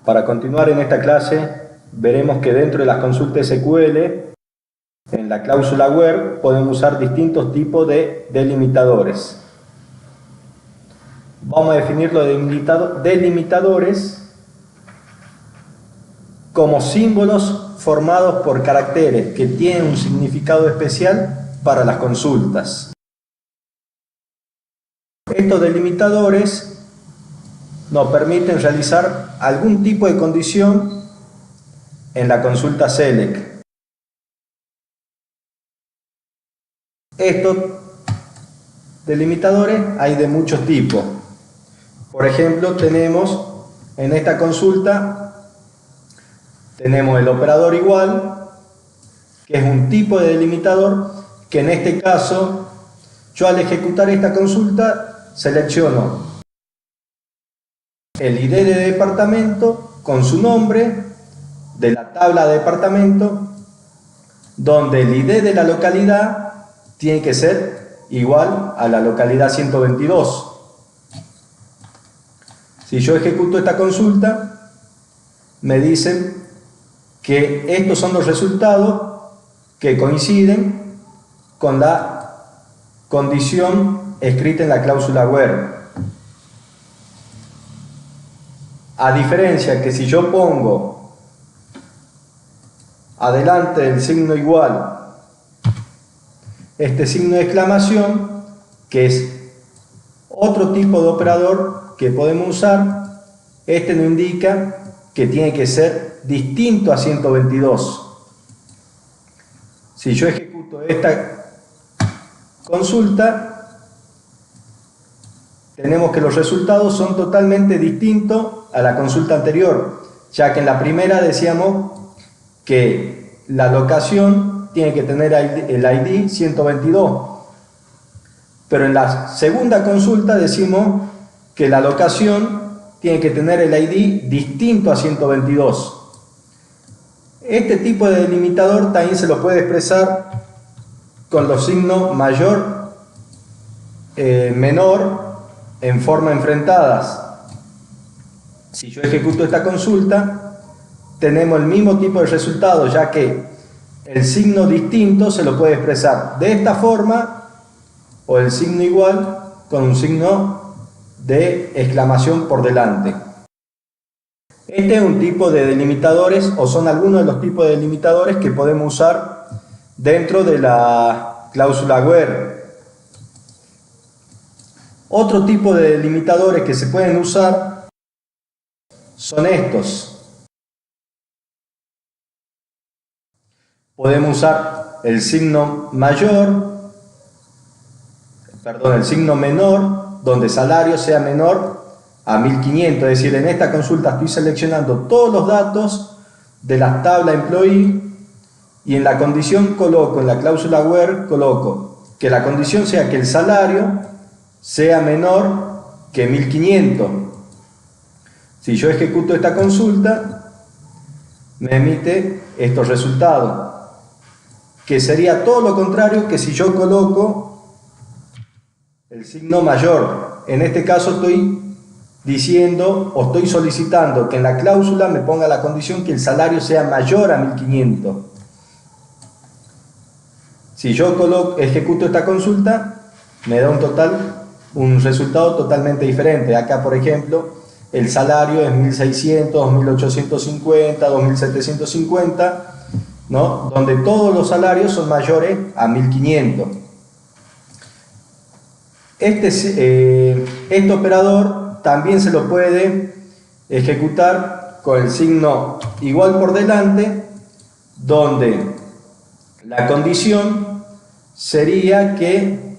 Para continuar en esta clase, veremos que dentro de las consultas SQL, en la cláusula where, podemos usar distintos tipos de delimitadores. Vamos a definir los delimitadores como símbolos formados por caracteres que tienen un significado especial para las consultas. Estos delimitadores nos permiten realizar algún tipo de condición en la consulta select. Estos delimitadores hay de muchos tipos. Por ejemplo, tenemos en esta consulta tenemos el operador igual, que es un tipo de delimitador que en este caso yo al ejecutar esta consulta selecciono el ID de departamento con su nombre de la tabla de departamento, donde el ID de la localidad tiene que ser igual a la localidad 122. Si yo ejecuto esta consulta, me dicen que estos son los resultados que coinciden con la condición escrita en la cláusula where. A diferencia que si yo pongo adelante del signo igual este signo de exclamación, que es otro tipo de operador que podemos usar, este nos indica que tiene que ser distinto a 122. Si yo ejecuto esta consulta, tenemos que los resultados son totalmente distintos a la consulta anterior, ya que en la primera decíamos que la locación tiene que tener el ID 122, pero en la segunda consulta decimos que la locación tiene que tener el ID distinto a 122. Este tipo de delimitador también se lo puede expresar con los signos mayor, menor, en forma enfrentadas. Si yo ejecuto esta consulta, tenemos el mismo tipo de resultado, ya que el signo distinto se lo puede expresar de esta forma o el signo igual con un signo de exclamación por delante. Este es un tipo de delimitadores, o son algunos de los tipos de delimitadores que podemos usar dentro de la cláusula where. Otro tipo de delimitadores que se pueden usar son estos. Podemos usar el signo menor, donde salario sea menor a 1500, es decir, en esta consulta estoy seleccionando todos los datos de la tabla employee y en la condición coloco, en la cláusula where coloco que la condición sea que el salario sea menor que 1500. Si yo ejecuto esta consulta, me emite estos resultados, que sería todo lo contrario que si yo coloco el signo mayor. En este caso estoy diciendo o estoy solicitando que en la cláusula me ponga la condición que el salario sea mayor a 1500. Si yo ejecuto esta consulta, me da un resultado totalmente diferente. Acá, por ejemplo, el salario es 1600, 2850, 2750, ¿no? Donde todos los salarios son mayores a 1500. Este operador también se lo puede ejecutar con el signo igual por delante, donde la condición sería que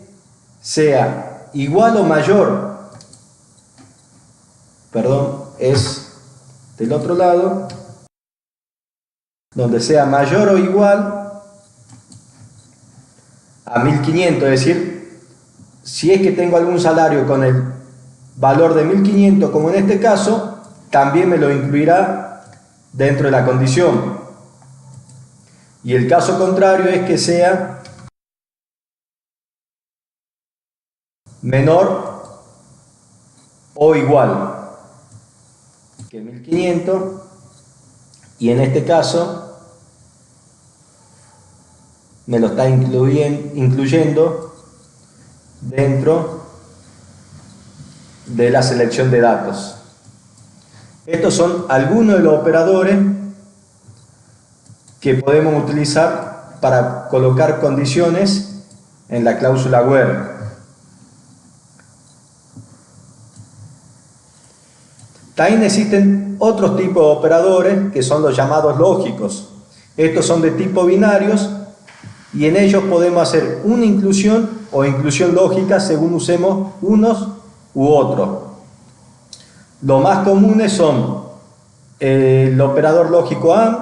sea igual o mayor, es del otro lado, donde sea mayor o igual a 1500, es decir, si es que tengo algún salario con el valor de 1500, como en este caso, también me lo incluirá dentro de la condición. Y el caso contrario es que sea menor o igual. que 1500, y en este caso me lo está incluyendo dentro de la selección de datos. Estos son algunos de los operadores que podemos utilizar para colocar condiciones en la cláusula where. También existen otros tipos de operadores que son los llamados lógicos. Estos son de tipo binarios y en ellos podemos hacer una inclusión o inclusión lógica según usemos unos u otros. Los más comunes son el operador lógico AND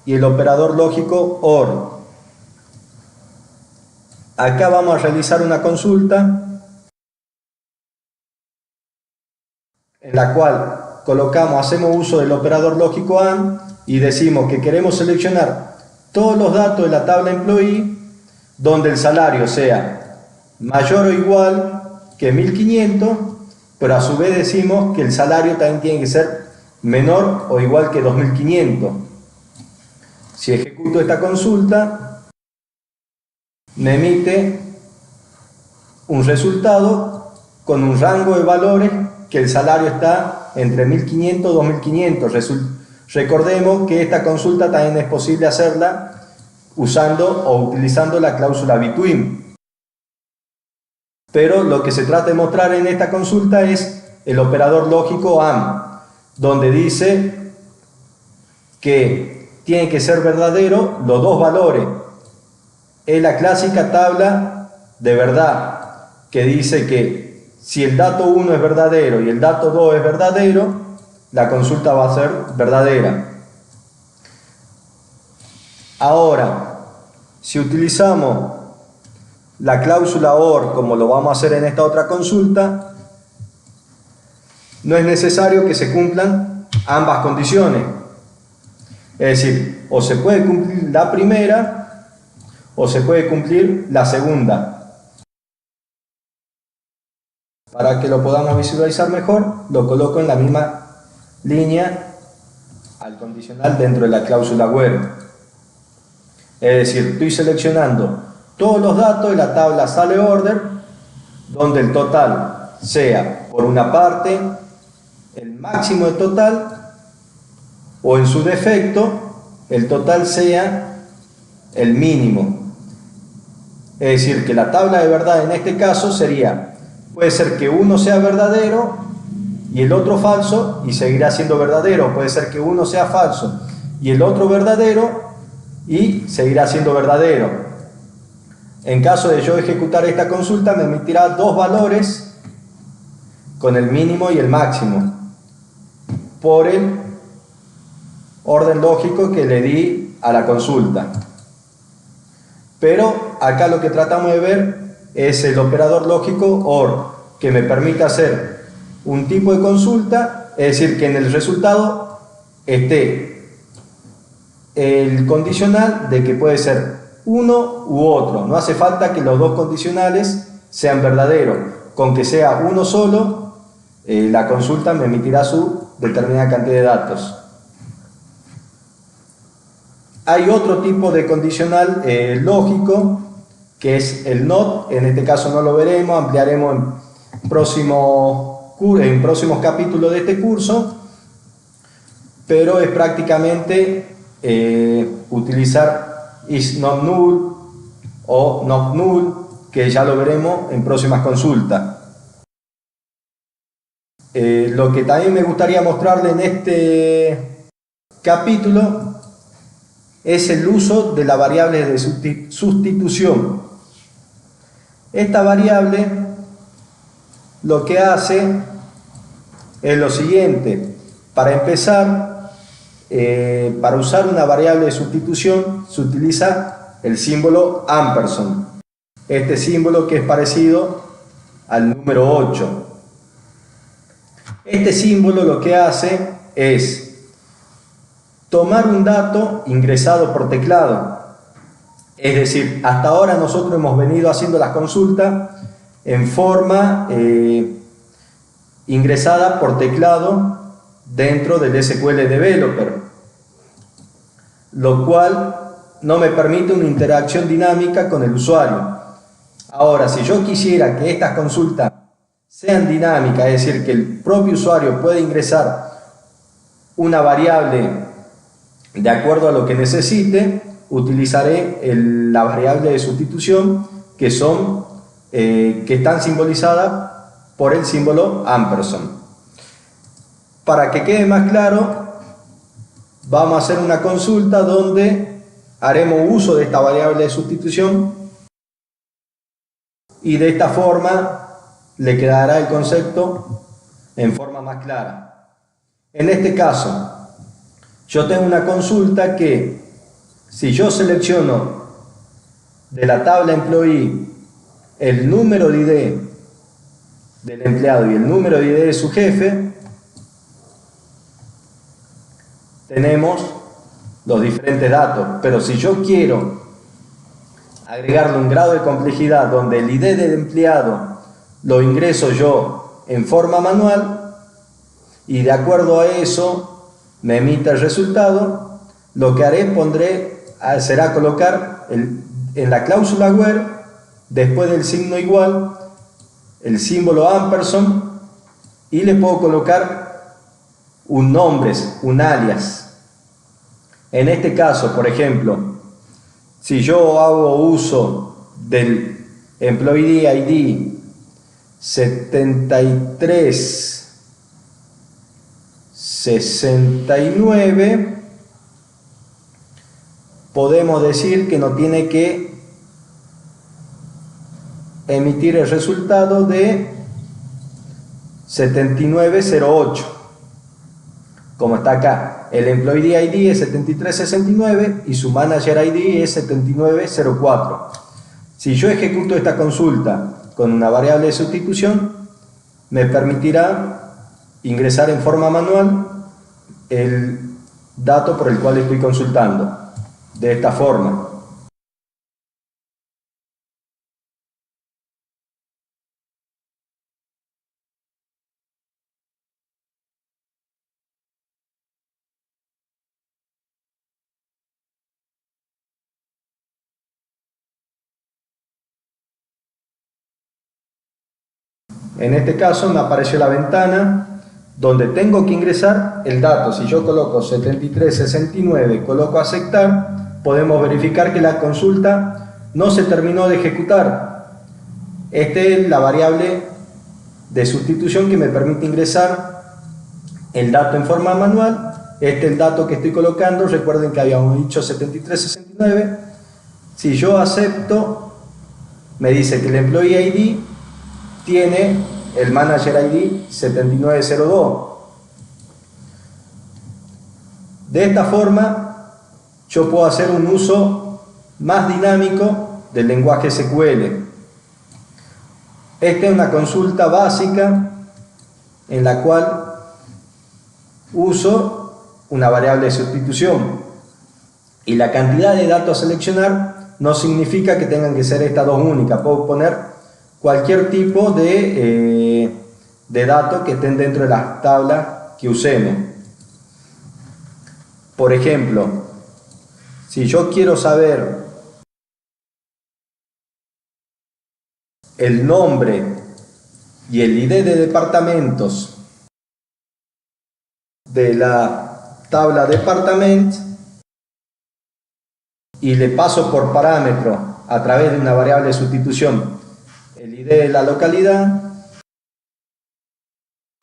y el operador lógico OR. Acá vamos a realizar una consulta en la cual hacemos uso del operador lógico AND y decimos que queremos seleccionar todos los datos de la tabla employee donde el salario sea mayor o igual que 1500, pero a su vez decimos que el salario también tiene que ser menor o igual que 2500. Si ejecuto esta consulta, me emite un resultado con un rango de valores que el salario está entre 1500 y 2500. Recordemos que esta consulta también es posible hacerla usando o utilizando la cláusula between. Pero lo que se trata de mostrar en esta consulta es el operador lógico AND, donde dice que tiene que ser verdadero los dos valores. Es la clásica tabla de verdad, que dice que si el dato 1 es verdadero y el dato 2 es verdadero, la consulta va a ser verdadera. Ahora, si utilizamos la cláusula OR como lo vamos a hacer en esta otra consulta, no es necesario que se cumplan ambas condiciones. Es decir, o se puede cumplir la primera o se puede cumplir la segunda. Para que lo podamos visualizar mejor, lo coloco en la misma línea al condicional dentro de la cláusula where. Es decir, estoy seleccionando todos los datos de la tabla sale order, donde el total sea, por una parte, el máximo de total, o en su defecto, el total sea el mínimo. Es decir, que la tabla de verdad en este caso sería, puede ser que uno sea verdadero y el otro falso y seguirá siendo verdadero. Puede ser que uno sea falso y el otro verdadero y seguirá siendo verdadero. En caso de yo ejecutar esta consulta, me emitirá dos valores con el mínimo y el máximo por el orden lógico que le di a la consulta. Pero acá lo que tratamos de ver es el operador lógico OR, que me permite hacer un tipo de consulta, es decir, que en el resultado esté el condicional de que puede ser uno u otro. No hace falta que los dos condicionales sean verdaderos. Con que sea uno solo, la consulta me emitirá su determinada cantidad de datos. Hay otro tipo de condicional lógico, que es el NOT. En este caso no lo veremos, ampliaremos en próximos capítulos de este curso, pero es prácticamente utilizar is not null o not null, que ya lo veremos en próximas consultas. Lo que también me gustaría mostrarle en este capítulo es el uso de la variable de sustitución. Esta variable lo que hace es lo siguiente. Para empezar, para usar una variable de sustitución se utiliza el símbolo ampersand. Este símbolo que es parecido al número 8. Este símbolo lo que hace es tomar un dato ingresado por teclado. Es decir, hasta ahora nosotros hemos venido haciendo las consultas en forma ingresada por teclado dentro del SQL Developer, lo cual no me permite una interacción dinámica con el usuario. Ahora, si yo quisiera que estas consultas sean dinámicas, es decir, que el propio usuario pueda ingresar una variable de acuerdo a lo que necesite, utilizaré la variable de sustitución que están simbolizadas por el símbolo ampersand. Para que quede más claro, vamos a hacer una consulta donde haremos uso de esta variable de sustitución y de esta forma le quedará el concepto en forma más clara. En este caso, yo tengo una consulta que, si yo selecciono de la tabla employee el número de ID del empleado y el número de ID de su jefe, tenemos los diferentes datos. Pero si yo quiero agregarle un grado de complejidad donde el ID del empleado lo ingreso yo en forma manual y de acuerdo a eso me emite el resultado, lo que haré será colocar en la cláusula where, después del signo igual, el símbolo ampersand, y le puedo colocar un nombre, un alias. En este caso, por ejemplo, si yo hago uso del employee ID 7369, podemos decir que nos tiene que emitir el resultado de 7908, como está acá. El employee ID es 7369 y su manager ID es 7904. Si yo ejecuto esta consulta con una variable de sustitución, me permitirá ingresar en forma manual el dato por el cual estoy consultando, de esta forma. En este caso me apareció la ventana donde tengo que ingresar el dato. Si yo coloco 7369, coloco aceptar, podemos verificar que la consulta no se terminó de ejecutar. Esta es la variable de sustitución que me permite ingresar el dato en forma manual. Este es el dato que estoy colocando. Recuerden que habíamos dicho 7369. Si yo acepto, me dice que el employee ID tiene el manager ID 7902. De esta forma yo puedo hacer un uso más dinámico del lenguaje SQL. Esta es una consulta básica en la cual uso una variable de sustitución, y la cantidad de datos a seleccionar no significa que tengan que ser estas dos únicas. Puedo poner cualquier tipo de datos que estén dentro de las tablas que usemos. Por ejemplo, si yo quiero saber el nombre y el ID de departamentos de la tabla department y le paso por parámetro a través de una variable de sustitución el ID de la localidad,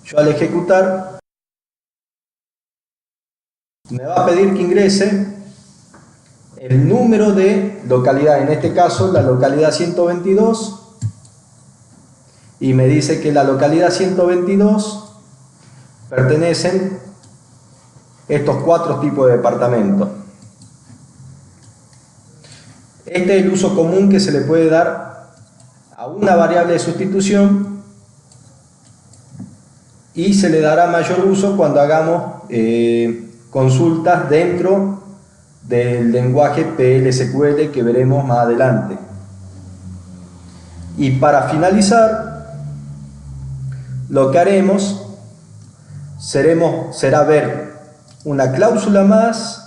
yo al ejecutar me va a pedir que ingrese el número de localidad, en este caso la localidad 122, y me dice que la localidad 122 pertenecen estos 4 tipos de departamentos. Este es el uso común que se le puede dar a una variable de sustitución, y se le dará mayor uso cuando hagamos consultas dentro del lenguaje PL/SQL que veremos más adelante. Y para finalizar, lo que haremos será ver una cláusula más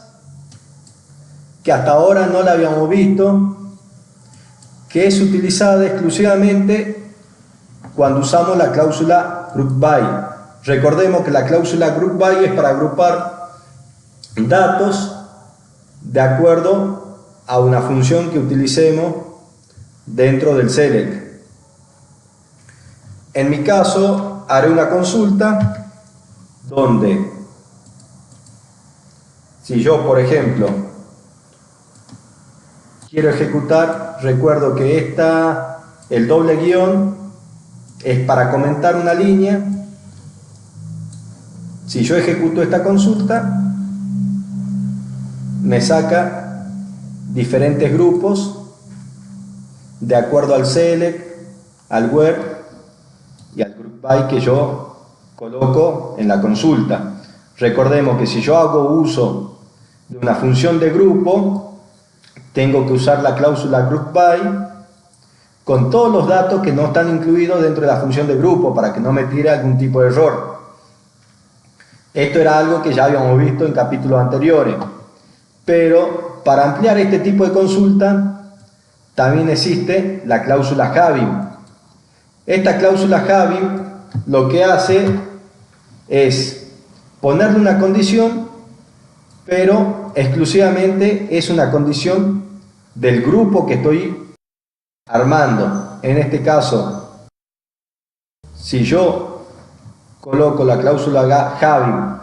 que hasta ahora no la habíamos visto, que es utilizada exclusivamente cuando usamos la cláusula group by. Recordemos que la cláusula group by es para agrupar datos de acuerdo a una función que utilicemos dentro del select. En mi caso haré una consulta donde, si yo por ejemplo quiero ejecutar, recuerdo que el doble guión es para comentar una línea. Si yo ejecuto esta consulta, me saca diferentes grupos de acuerdo al select, al where y al group by que yo coloco en la consulta. Recordemos que si yo hago uso de una función de grupo, tengo que usar la cláusula group by con todos los datos que no están incluidos dentro de la función de grupo para que no me tire algún tipo de error. Esto era algo que ya habíamos visto en capítulos anteriores, pero para ampliar este tipo de consulta también existe la cláusula having. Esta cláusula having lo que hace es ponerle una condición, pero exclusivamente es una condición del grupo que estoy armando. En este caso, si yo coloco la cláusula having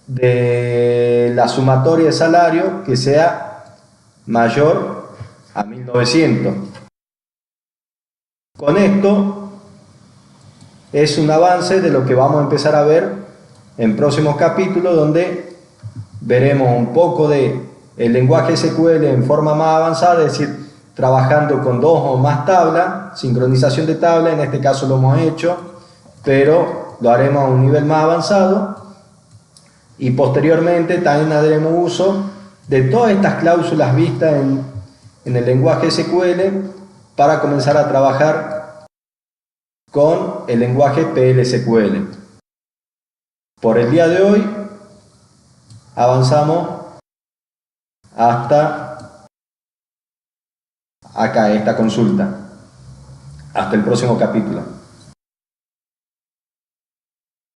de la sumatoria de salario que sea mayor a 1900. Con esto es un avance de lo que vamos a empezar a ver en próximos capítulos, donde veremos un poco de el lenguaje SQL en forma más avanzada, es decir, trabajando con 2 o más tablas, sincronización de tablas. En este caso lo hemos hecho, pero lo haremos a un nivel más avanzado, y posteriormente también haremos uso de todas estas cláusulas vistas en el lenguaje SQL para comenzar a trabajar con el lenguaje PL/SQL. Por el día de hoy avanzamos hasta acá, esta consulta. Hasta el próximo capítulo.